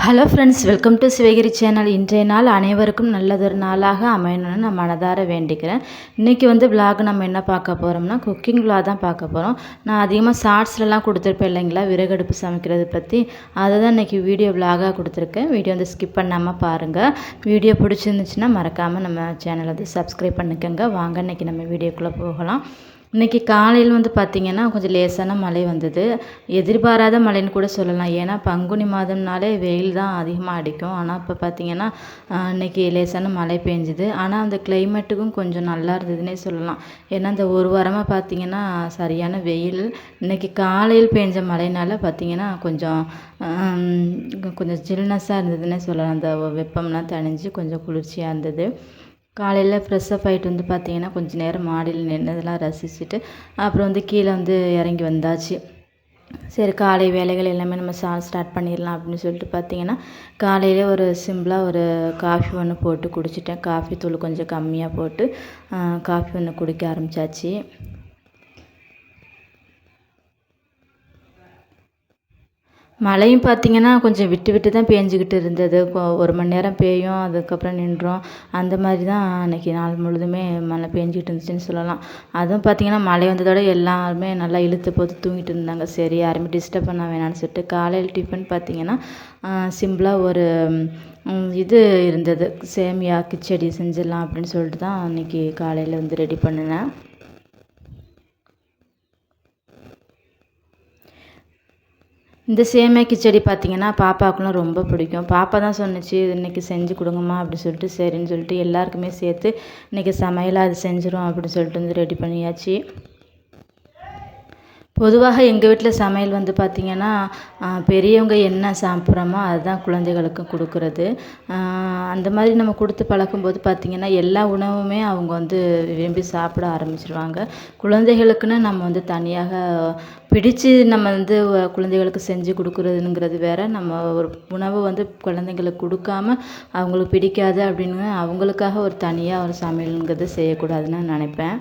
Hello friends, welcome to Sivagiri channel. இன்றைய நாள் அனைவருக்கும் நல்லதொரு நாளாக அமையணும்னு நான் மனதார வேண்டிக்கிறேன். இன்றைக்கி விலாக் நம்ம என்ன பார்க்க போகிறோம்னா, குக்கிங் விலாக் தான் பார்க்க போகிறோம். நான் அதிகமாக ஷார்ட்ஸ்லாம் கொடுத்துருப்பேன் இல்லைங்களா, விறகடுப்பு சமைக்கிறது பற்றி. அதை தான் இன்றைக்கி வீடியோ விலாகாக கொடுத்துருக்கேன். வீடியோ ஸ்கிப் பண்ணாமல் பாருங்கள். வீடியோ பிடிச்சிருந்துச்சுன்னா மறக்காமல் நம்ம சேனலை சப்ஸ்கிரைப் பண்ணிக்கோங்க. வாங்க இன்றைக்கி நம்ம வீடியோக்குள்ளே போகலாம். இன்றைக்கி காலையில் பார்த்திங்கன்னா கொஞ்சம் லேசான மழை வந்தது. எதிர்பாராத மழைன்னு கூட சொல்லலாம். ஏன்னா பங்குனி மாதம்னாலே வெயில் தான் அதிகமாக அடிக்கும். ஆனால் இப்போ பார்த்திங்கன்னா இன்றைக்கி லேசான மழை பெஞ்சுது. ஆனால் அந்த கிளைமேட்டுக்கும் கொஞ்சம் நல்லா இருந்ததுன்னே சொல்லலாம். ஏன்னா இந்த ஒரு வாரமாக பார்த்திங்கன்னா சரியான வெயில். இன்றைக்கி காலையில் பெஞ்ச மழைனால பார்த்திங்கன்னா கொஞ்சம் ஜில்னஸாக இருந்ததுன்னே சொல்லலாம். அந்த வெப்பம்லாம் தணிஞ்சு கொஞ்சம் குளிர்ச்சியாக இருந்தது. காலையில் ஃப்ரெஷ்ஷப் ஆகிட்டு பார்த்திங்கன்னா கொஞ்சம் நேரம் மாடியில் நின்றதெல்லாம் ரசிச்சுட்டு அப்புறம் கீழே இறங்கி வந்தாச்சு. சரி, காலை வேலைகள் எல்லாமே நம்ம ஸ்டார்ட் பண்ணிடலாம் அப்படின்னு சொல்லிட்டு பார்த்திங்கன்னா காலையிலே ஒரு சிம்பிளாக ஒரு காஃபி ஒன்று போட்டு குடிச்சிட்டேன். காஃபி தூள் கொஞ்சம் கம்மியாக போட்டு காஃபி ஒன்று குடிக்க ஆரம்பித்தாச்சு. மழையும் பார்த்திங்கன்னா கொஞ்சம் விட்டு விட்டு தான் பேஞ்சிக்கிட்டு இருந்தது. ஒரு மணி நேரம் பெய்யும், அதுக்கப்புறம் நின்றோம். அந்த மாதிரி தான் அன்றைக்கி நாள் முழுதுமே மழை பேஞ்சிக்கிட்டு இருந்துச்சுன்னு சொல்லலாம். அதுவும் பார்த்திங்கன்னா மழை வந்ததோட எல்லாருமே நல்லா இழுத்து போட்டு தூங்கிட்டு இருந்தாங்க. சரி, யாருமே டிஸ்டர்ப் பண்ண வேணாம்னு சொல்லிட்டு காலையில் டிஃபன் பார்த்திங்கன்னா சிம்பிளாக ஒரு இது இருந்தது, சேமியா கிச்சடி செஞ்சிடலாம் அப்படின்னு சொல்லிட்டு தான் அன்றைக்கி காலையில் ரெடி பண்ணினேன். இந்த சேமியா கிச்சடி பார்த்திங்கன்னா பாப்பாவுக்குலாம் ரொம்ப பிடிக்கும். பாப்பா தான் சொன்னிச்சு, இன்றைக்கி செஞ்சு கொடுங்கம்மா அப்படின்னு சொல்லிட்டு. சரின்னு சொல்லிட்டு எல்லாருக்குமே சேர்த்து இன்றைக்கி சமையலாக அது செஞ்சிடும் அப்படின்னு சொல்லிட்டு ரெடி பண்ணியாச்சு. பொதுவாக எங்கள் வீட்டில் சமையல் பார்த்திங்கன்னா பெரியவங்க என்ன சாப்பிட்றோமோ அதுதான் குழந்தைகளுக்கும் கொடுக்குறது. அந்த மாதிரி நம்ம கொடுத்து பழக்கும்போது பார்த்திங்கன்னா எல்லா உணவுமே அவங்க விரும்பி சாப்பிட ஆரம்பிச்சிடுவாங்க. குழந்தைகளுக்குன்னு நம்ம தனியாக பிடிச்சு நம்ம குழந்தைகளுக்கு செஞ்சு கொடுக்குறதுங்கிறது வேறு. நம்ம ஒரு உணவு குழந்தைங்களுக்கு கொடுக்காம அவங்களுக்கு பிடிக்காது அப்படின்னு அவங்களுக்காக ஒரு தனியாக ஒரு சமையலுங்கிறது செய்யக்கூடாதுன்னு நினைப்பேன்.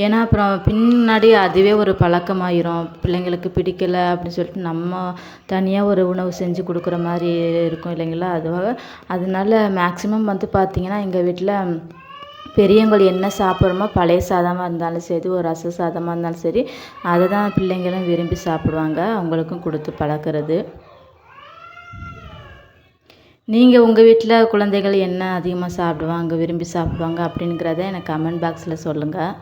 ஏன்னா அப்புறம் பின்னாடி அதுவே ஒரு பழக்கமாயிரும். பிள்ளைங்களுக்கு பிடிக்கலை அப்படின்னு சொல்லிட்டு நம்ம தனியாக ஒரு உணவு செஞ்சு கொடுக்குற மாதிரி இருக்கும் இல்லைங்களா. அதனால மேக்ஸிமம் பார்த்திங்கன்னா எங்கள் வீட்டில் பெரியவங்க என்ன சாப்பிட்றோமோ, பழைய சாதமாக இருந்தாலும் சரி, ஒரு ரச சாதமாக இருந்தாலும் சரி, அதை தான் பிள்ளைங்களும் விரும்பி சாப்பிடுவாங்க. அவங்களுக்கும் கொடுத்து பழக்கிறது. நீங்கள் உங்கள் வீட்டில் குழந்தைகள் என்ன அதிகமாக சாப்பிடுவாங்க, விரும்பி சாப்பிடுவாங்க அப்படிங்கிறத எனக்கு கமெண்ட் பாக்ஸில் சொல்லுங்கள்.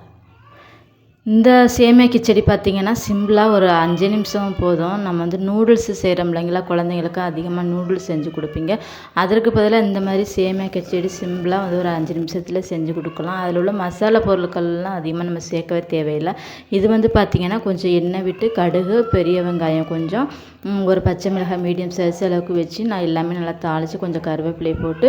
இந்த சேமியா கிச்சடி பார்த்திங்கன்னா சிம்பிளாக ஒரு 5 நிமிஷம் போதும். நம்ம நூடுல்ஸ் செய்கிறோம் இல்லைங்களா, குழந்தைங்களுக்கு அதிகமாக நூடுல்ஸ் செஞ்சு கொடுப்பீங்க. அதற்கு பதிலாக இந்த மாதிரி சேமியா கிச்சடி சிம்பிளாக ஒரு 5 நிமிஷத்தில் செஞ்சு கொடுக்கலாம். அதில் உள்ள மசாலா பொருட்கள்லாம் அதிகமாக நம்ம சேர்க்கவே தேவையில்லை. இது பார்த்திங்கன்னா கொஞ்சம் எண்ணெய் விட்டு கடுகு, பெரிய வெங்காயம் கொஞ்சம், ஒரு பச்சை மிளகாய் மீடியம் சைஸ் அளவுக்கு வச்சு நான் எல்லாமே நல்லா தாளித்து கொஞ்சம் கருவேப்பிலையை போட்டு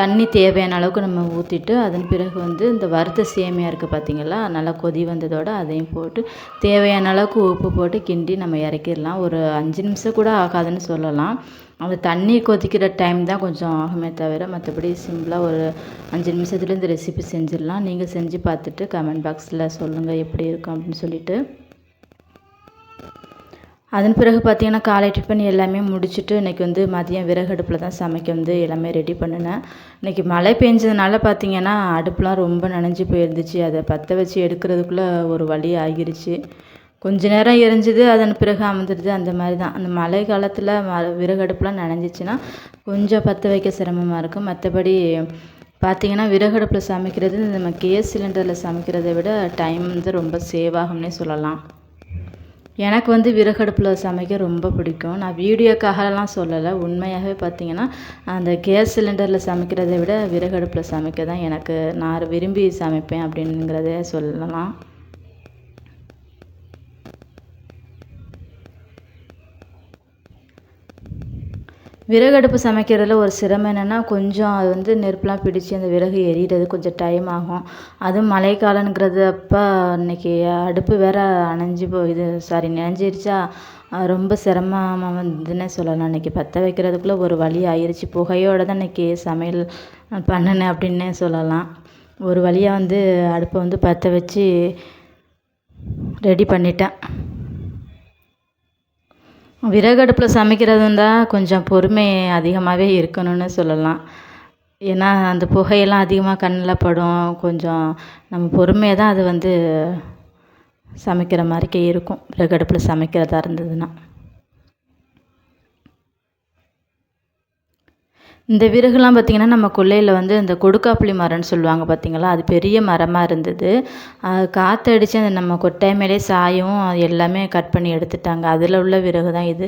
தண்ணி தேவையான அளவுக்கு நம்ம ஊற்றிட்டு, அதன் பிறகு இந்த வறுத்த சேமியா இருக்குது பார்த்திங்களா, நல்லா கொதி வந்ததோடு அதையும் போட்டு தேவையான அளவுக்கு உப்பு போட்டு கிண்டி நம்ம இறக்கிடலாம். ஒரு 5 நிமிஷம் கூட ஆகாதுன்னு சொல்லலாம். அந்த தண்ணி கொதிக்கிற டைம் தான் கொஞ்சம் ஆகுமே தவிர, மற்றபடி சிம்பிளாக ஒரு 5 நிமிஷத்துல இந்த ரெசிபி செஞ்சிடலாம். நீங்கள் செஞ்சு பார்த்துட்டு கமெண்ட் பாக்ஸில் சொல்லுங்கள் எப்படி இருக்கும் அப்படின்னு சொல்லிட்டு. அதன் பிறகு பார்த்திங்கன்னா காலை டிஃபன் எல்லாமே முடிச்சுட்டு இன்றைக்கி மதியம் விறகடுப்பில் தான் சமைக்க எல்லாமே ரெடி பண்ணினேன். இன்றைக்கி மழை பெஞ்சதுனால பார்த்திங்கன்னா அடுப்புலாம் ரொம்ப நனைஞ்சி போயிருந்துச்சு. அதை பற்ற வச்சு எடுக்கிறதுக்குள்ளே ஒரு வழி ஆகிருச்சு. கொஞ்ச நேரம் எரிஞ்சுது, அதன் பிறகு அமர்ந்துடுது. அந்த மாதிரி தான் அந்த மழை காலத்தில் விறகடுப்புலாம் நனைஞ்சிச்சின்னா கொஞ்சம் பற்ற வைக்க சிரமமாக இருக்கும். மற்றபடி பார்த்திங்கன்னா விறகடுப்பில் சமைக்கிறது நம்ம கேஸ் சிலிண்டரில் சமைக்கிறதை விட டைம் ரொம்ப சேவ் ஆகும்னே சொல்லலாம். எனக்கு விறகடுப்பில் சமைக்க ரொம்ப பிடிக்கும். நான் வீடியோக்காகலாம் சொல்லலை, உண்மையாகவே பார்த்திங்கன்னா அந்த கேஸ் சிலிண்டரில் சமைக்கிறதை விட விறகடுப்பில் சமைக்க தான் நான் விரும்பி சமைப்பேன் அப்படிங்கிறத சொல்லலாம். விறகடுப்பு சமைக்கிறதுல ஒரு சிரமம் என்னென்னா, கொஞ்சம் அது நெருப்புலாம் பிடிச்சி அந்த விறகு எரிகிறது கொஞ்சம் டைம் ஆகும். அதுவும் மழைக்காலங்கிறது அப்போ இன்றைக்கி அடுப்பு வேறு நனைஞ்சிருச்சா, ரொம்ப சிரமமாக வந்துன்னே சொல்லலாம். இன்றைக்கி பற்ற வைக்கிறதுக்குள்ளே ஒரு வழி ஆயிடுச்சு. புகையோடு தான் இன்றைக்கி சமையல் பண்ணினேன் அப்படின்னே சொல்லலாம். ஒரு வழியாக அடுப்பை பற்ற வச்சு ரெடி பண்ணிட்டேன். விறகடுப்பில் சமைக்கிறது இருந்தால் கொஞ்சம் பொறுமை அதிகமாகவே இருக்கணும்னு சொல்லலாம். ஏன்னா அந்த புகையெல்லாம் அதிகமாக கண்ணில் படும். கொஞ்சம் நம்ம பொறுமையாக தான் அது வந்து சமைக்கிற மாதிரிக்கே இருக்கும் விறகடுப்பில் சமைக்கிறதா இருந்ததுன்னா. இந்த விறகுலாம் பார்த்திங்கன்னா நம்ம கொல்லையில் வந்து இந்த கொடுக்காப்புளி மரம்னு சொல்லுவாங்க பார்த்திங்களா, அது பெரிய மரமாக இருந்தது. அது காற்றடிச்சு அந்த நம்ம கொட்டாய் மேலே சாயவும் அது எல்லாமே கட் பண்ணி எடுத்துட்டாங்க. அதில் உள்ள விறகு தான் இது.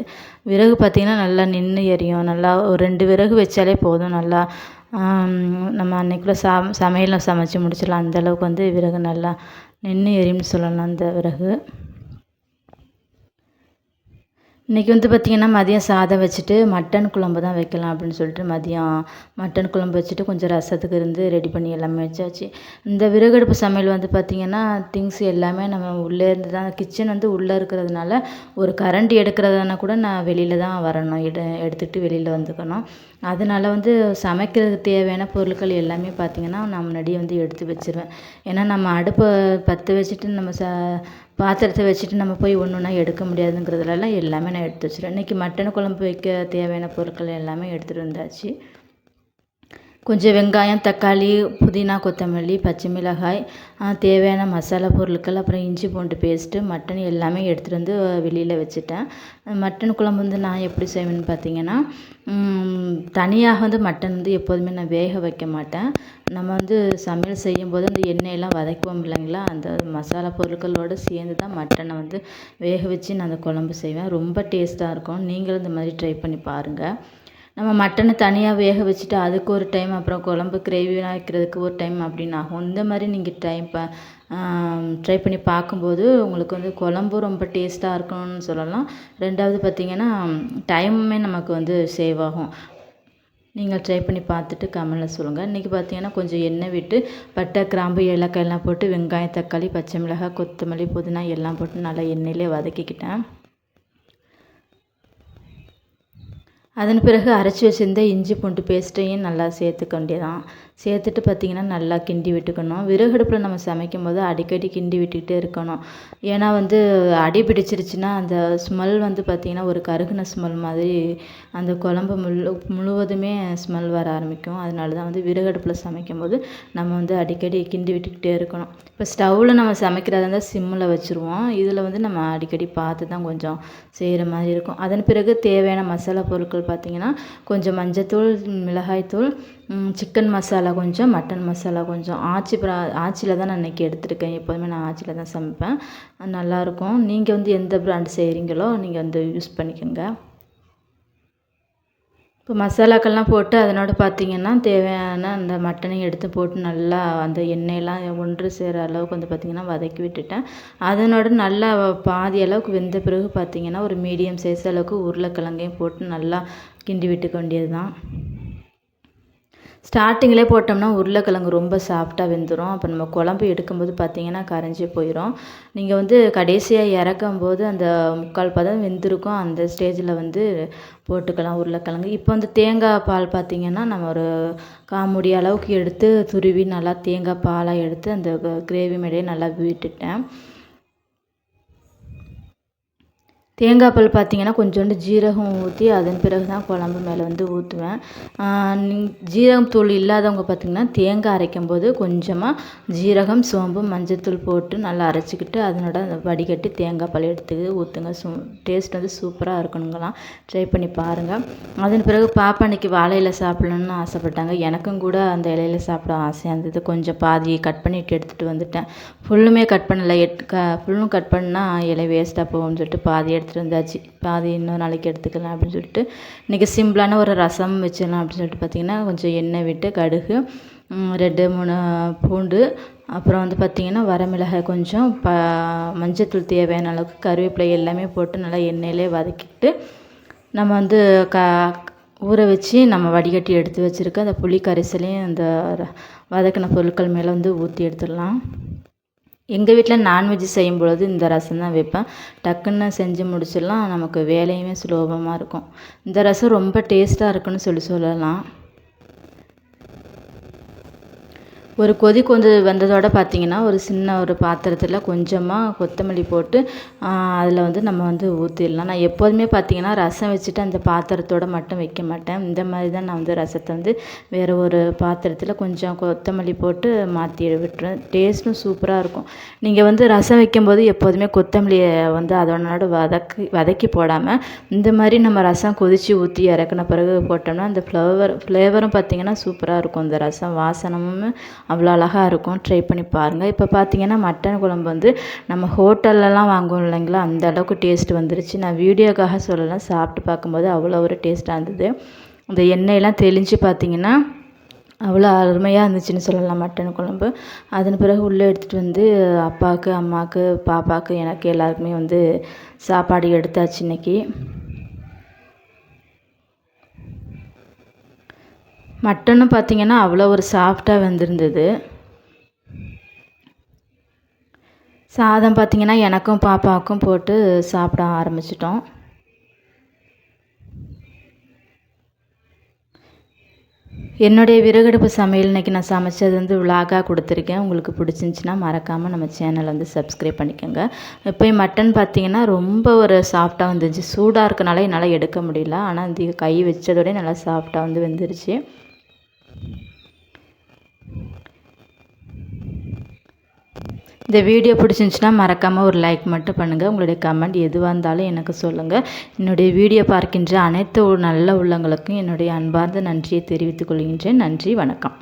விறகு பார்த்திங்கன்னா நல்லா நின்று எரியும். நல்லா ஒரு 2 விறகு வச்சாலே போதும். நல்லா நம்ம அன்றைக்குள்ள சமையலை சமைச்சு முடிச்சிடலாம். அந்தளவுக்கு வந்து விறகு நல்லா நின்று எரியும்னு சொல்லலாம் அந்த விறகு. இன்றைக்கி வந்து பார்த்திங்கன்னா மதியம் சாதம் வச்சுட்டு மட்டன் குழம்பு தான் வைக்கலாம் அப்படின்னு சொல்லிட்டு மதியம் மட்டன் குழம்பு வச்சுட்டு கொஞ்சம் ரசத்துக்கு இருந்து ரெடி பண்ணி எல்லாமே வச்சாச்சு. இந்த விறகடுப்பு சமையல் வந்து பார்த்திங்கன்னா திங்ஸ் எல்லாமே நம்ம உள்ளே இருந்து தான், கிச்சன் வந்து உள்ளே இருக்கிறதுனால ஒரு கரண்டி எடுக்கிறதுனா கூட நான் வெளியில் தான் வரணும், எடுத்துகிட்டு வெளியில் வந்துக்கணும். அதனால் வந்து சமைக்கிறதுக்கு தேவையான பொருட்கள் எல்லாமே பார்த்திங்கன்னா நான் முன்னாடியே வந்து எடுத்து வச்சுருவேன். ஏன்னா நம்ம அடுப்பை பற்ற வச்சுட்டு நம்ம பாத்திரத்தை வச்சுட்டு நம்ம போய் ஒன்று ஒன்றா எடுக்க முடியாதுங்கிறதுலலாம் எல்லாமே நான் எடுத்து வச்சுருவேன். இன்றைக்கி மட்டன் குழம்பு வைக்க தேவையான பொருட்கள் எல்லாமே எடுத்துகிட்டு வந்தாச்சு. கொஞ்சம் வெங்காயம், தக்காளி, புதினா, கொத்தமல்லி, பச்சை மிளகாய், தேவையான மசாலா பொருட்கள், அப்புறம் இஞ்சி பூண்டு பேஸ்ட்டு, மட்டன் எல்லாமே எடுத்துகிட்டு வந்து வெளியில் வச்சுட்டேன். மட்டன் குழம்பு வந்து நான் எப்படி செய்வேன்னு பார்த்தீங்கன்னா, தனியாக வந்து மட்டன் வந்து எப்போதுமே நான் வேக வைக்க மாட்டேன். நம்ம வந்து சமையல் செய்யும்போது அந்த எண்ணெயெல்லாம் வதக்குவோம் இல்லைங்களா, அந்த மசாலா பொருட்களோடு சேர்ந்து தான் மட்டனை வந்து வேக வச்சு நான் அந்த குழம்பு செய்வேன். ரொம்ப டேஸ்ட்டாக இருக்கும். நீங்களும் இந்த மாதிரி ட்ரை பண்ணி பாருங்கள். நம்ம மட்டனை தனியாக வேக வச்சுட்டு அதுக்கு ஒரு டைம், அப்புறம் குழம்பு கிரேவிலாம் வைக்கிறதுக்கு ஒரு டைம் அப்படின்னு ஆகும். இந்த மாதிரி நீங்கள் ட்ரை பண்ணி பார்க்கும்போது உங்களுக்கு வந்து குழம்பும் ரொம்ப டேஸ்ட்டாக இருக்கணும்னு சொல்லலாம். 2வது பார்த்திங்கன்னா டைமுமே நமக்கு வந்து சேவ் ஆகும். நீங்கள் ட்ரை பண்ணி பார்த்துட்டு கமெண்ட்டில் சொல்லுங்கள். இன்றைக்கி பார்த்திங்கன்னா கொஞ்சம் எண்ணெய் விட்டு பட்டை, கிராம்பு, ஏலக்காய் எல்லாம் போட்டு வெங்காயம், தக்காளி, பச்சை மிளகாய், கொத்தமல்லி, புதினா எல்லாம் போட்டு நல்லா எண்ணெயிலே வதக்கிக்கிட்டேன். அதன் பிறகு அரைச்சி வச்சுருந்த இஞ்சி பூண்டு பேஸ்ட்டையும் நல்லா சேர்த்துக்க வேண்டியதான். சேர்த்துட்டு பார்த்திங்கன்னா நல்லா கிண்டி விட்டுக்கணும். விறகடுப்பில் நம்ம சமைக்கும் போது அடிக்கடி கிண்டி விட்டுக்கிட்டே இருக்கணும். ஏன்னா வந்து அடி பிடிச்சிருச்சுன்னா அந்த ஸ்மெல் வந்து பார்த்திங்கன்னா ஒரு கருகின ஸ்மெல் மாதிரி அந்த குழம்பு முழுவதுமே ஸ்மெல் வர ஆரம்பிக்கும். அதனால தான் வந்து விறகடுப்பில் சமைக்கும்போது நம்ம வந்து அடிக்கடி கிண்டி விட்டுக்கிட்டே இருக்கணும். இப்போ ஸ்டவ்வில் நம்ம சமைக்கிறதா இருந்தால் சிம்மில் வச்சுருவோம். இதில் வந்து நம்ம அடிக்கடி பார்த்து தான் கொஞ்சம் செய்கிற மாதிரி இருக்கும். அதன் பிறகு தேவையான மசாலா பொருட்கள் பார்த்திங்கன்னா கொஞ்சம் மஞ்சத்தூள், மிளகாய்த்தூள், சிக்கன் மசாலா கொஞ்சம், மட்டன் மசாலா கொஞ்சம். ஆச்சியில் தான் நான் இன்றைக்கி எடுத்துருக்கேன். எப்போதுமே நான் ஆச்சியில் தான் சமைப்பேன். நல்லாயிருக்கும். நீங்கள் வந்து எந்த பிராண்ட் செய்கிறீங்களோ நீங்கள் வந்து யூஸ் பண்ணிக்கோங்க. இப்போ மசாலாக்கள்லாம் போட்டு அதனோட பார்த்திங்கன்னா தேவையான அந்த மட்டனையும் எடுத்து போட்டு நல்லா அந்த எண்ணெயெல்லாம் ஒன்று சேர அளவுக்கு வந்து பார்த்திங்கன்னா வதக்கி விட்டுட்டேன். அதனோட நல்லா பாதி அளவுக்கு வெந்த பிறகு பார்த்திங்கன்னா ஒரு மீடியம் சைஸ் அளவுக்கு உருளைக்கிழங்கையும் போட்டு நல்லா கிண்டி விட்டுக்க வேண்டியது தான். ஸ்டார்டிங்கிலே போட்டோம்னா உருளைக்கிழங்கு ரொம்ப சாஃப்டாக வெந்துடும். அப்போ நம்ம குழம்பு எடுக்கும்போது பார்த்திங்கன்னா கரைஞ்சி போயிடும். நீங்கள் வந்து கடைசியாக இறக்கும்போது அந்த 3/4 பதம் வெந்திருக்கும். அந்த ஸ்டேஜில் வந்து போட்டுக்கலாம் உருளைக்கிழங்கு. இப்போ வந்து தேங்காய் பால் பார்த்திங்கன்னா நம்ம ஒரு 1/4 மூடி அளவுக்கு எடுத்து துருவி நல்லா தேங்காய் பாலாக எடுத்து அந்த கிரேவி மேலேயே நல்லா விட்டுட்டேன். தேங்காய் பால் பார்த்திங்கன்னா கொஞ்சோண்டு ஜீரகம் ஊற்றி அதன் பிறகு தான் குழம்பு மேலே வந்து ஊற்றுவேன். ஜீரகம் தூள் இல்லாதவங்க பார்த்திங்கன்னா தேங்காய் அரைக்கும் போது கொஞ்சமாக ஜீரகம், சோம்பு, மஞ்சத்தூள் போட்டு நல்லா அரைச்சிக்கிட்டு அதனோட வடிகட்டி தேங்காய் பால் எடுத்து ஊற்றுங்க. டேஸ்ட் வந்து சூப்பராக இருக்கணுங்களாம். ட்ரை பண்ணி பாருங்கள். அதன் பிறகு பாப்பா அன்றைக்கி வாழை இலை சாப்பிட்ணுன்னு ஆசைப்பட்டாங்க. எனக்கும் கூட அந்த இலையில சாப்பிட ஆசையாக இருந்தது. கொஞ்சம் பாதி கட் பண்ணிவிட்டு எடுத்துகிட்டு வந்துட்டேன். ஃபுல்லுமே கட் பண்ணலை. ஃபுல்லும் கட் பண்ணால் இலை வேஸ்ட்டாக போகும்னு சொல்லிட்டு பாதி எடுத்துகிட்டு வந்தாச்சு. பாதி இன்னொரு நாளைக்கு எடுத்துக்கலாம் அப்படின்னு சொல்லிட்டு இன்றைக்கி சிம்பிளான ஒரு ரசம் வச்சிடலாம் அப்படின்னு சொல்லிட்டு பார்த்திங்கன்னா கொஞ்சம் எண்ணெய் விட்டு கடுகு, 2, 3 பூண்டு, அப்புறம் வந்து பார்த்திங்கன்னா வரமிளகாய் கொஞ்சம், மஞ்சத்தூள் தேவையான அளவுக்கு, கருவேப்பிலை எல்லாமே போட்டு நல்லா எண்ணெயிலே வதக்கிட்டு நம்ம வந்து ஊற வச்சு நம்ம வடிகட்டி எடுத்து வச்சுருக்க அந்த புளி கரைசலையும் அந்த வதக்கின பொருட்கள் மேலே வந்து ஊற்றி எடுத்துடலாம். எங்கள் வீட்டில் நான்வெஜ் செய்யும் பொழுது இந்த ரசம் தான் வைப்பேன். டக்குன்னு செஞ்சு முடிச்சிடலாம். நமக்கு வேலையுமே சுலபமாக இருக்கும். இந்த ரசம் ரொம்ப டேஸ்ட்டாக இருக்குன்னு சொல்லலாம். ஒரு கொதி கொஞ்சம் வந்ததோட பார்த்திங்கன்னா ஒரு சின்ன ஒரு பாத்திரத்தில் கொஞ்சமாக கொத்தமல்லி போட்டு அதில் வந்து நம்ம வந்து ஊற்றிடலாம். நான் எப்போதுமே பார்த்திங்கன்னா ரசம் வச்சுட்டு அந்த பாத்திரத்தோடு மட்டும் வைக்க மாட்டேன். இந்த மாதிரி தான் நான் வந்து ரசத்தை வந்து வேறு ஒரு பாத்திரத்தில் கொஞ்சம் கொத்தமல்லி போட்டு மாற்றி விட்டுருவேன். டேஸ்ட்டும் சூப்பராக இருக்கும். நீங்கள் வந்து ரசம் வைக்கும்போது எப்போதுமே கொத்தமல்லியை வந்து அதனோட வதக்கி போடாமல் இந்த மாதிரி நம்ம ரசம் கொதித்து ஊற்றி இறக்குன பிறகு போட்டோம்னா அந்த ஃப்ளேவரும் பார்த்திங்கன்னா சூப்பராக இருக்கும். இந்த ரசம் வாசனமும் அவ்வளோ அழகாக இருக்கும். ட்ரை பண்ணி பாருங்கள். இப்போ பார்த்திங்கன்னா மட்டன் குழம்பு வந்து நம்ம ஹோட்டல்லலாம் வாங்குவோம் இல்லைங்களா, அந்த அளவுக்கு டேஸ்ட் வந்துருச்சு. நான் வீடியோக்காக சொல்லலாம், சாப்பிட்டு பார்க்கும்போது அவ்வளோ ஒரு டேஸ்ட்டாக இருந்தது. அந்த எண்ணெயெல்லாம் தெளிஞ்சு பார்த்திங்கன்னா அவ்வளோ அருமையாக இருந்துச்சுன்னு சொல்லலாம் மட்டன் குழம்பு. அதன் பிறகு உள்ளே எடுத்துகிட்டு வந்து அப்பாவுக்கு, அம்மாவுக்கு, பாப்பாவுக்கு, எனக்கு எல்லாருக்குமே வந்து சாப்பாடு எடுத்தாச்சு இன்றைக்கி. மட்டனும் பார்த்திங்கன்னா அவ்வளோ ஒரு சாஃப்டாக வெந்திருந்தது. சாதம் பார்த்திங்கன்னா எனக்கும் பாப்பாவுக்கும் போட்டு சாப்பிட ஆரம்பிச்சிட்டோம். என்னுடைய விறகடுப்பு சமையல் இன்றைக்கி நான் சமைச்சது வந்து விலாகாக கொடுத்துருக்கேன். உங்களுக்கு பிடிச்சிருந்துச்சின்னா மறக்காமல் நம்ம சேனலை வந்து சப்ஸ்கிரைப் பண்ணிக்கோங்க. இப்போ மட்டன் பார்த்திங்கன்னா ரொம்ப ஒரு சாஃப்டாக வந்துருச்சு. சூடாக இருக்கனால என்னால் எடுக்க முடியல. ஆனால் இந்த கை வச்சதோடய நல்லா சாஃப்டாக வந்து வெந்துருச்சு. இந்த வீடியோ பிடிச்சிருந்துச்சின்னா மறக்காமல் ஒரு லைக் மட்டும் பண்ணுங்கள். உங்களுடைய கமெண்ட் எதுவாக இருந்தாலும் எனக்கு சொல்லுங்கள். என்னுடைய வீடியோ பார்க்கின்ற அனைத்து நல்ல உள்ளங்களுக்கும் என்னுடைய அன்பார்ந்த நன்றியை தெரிவித்துக் கொள்கின்றேன். நன்றி, வணக்கம்.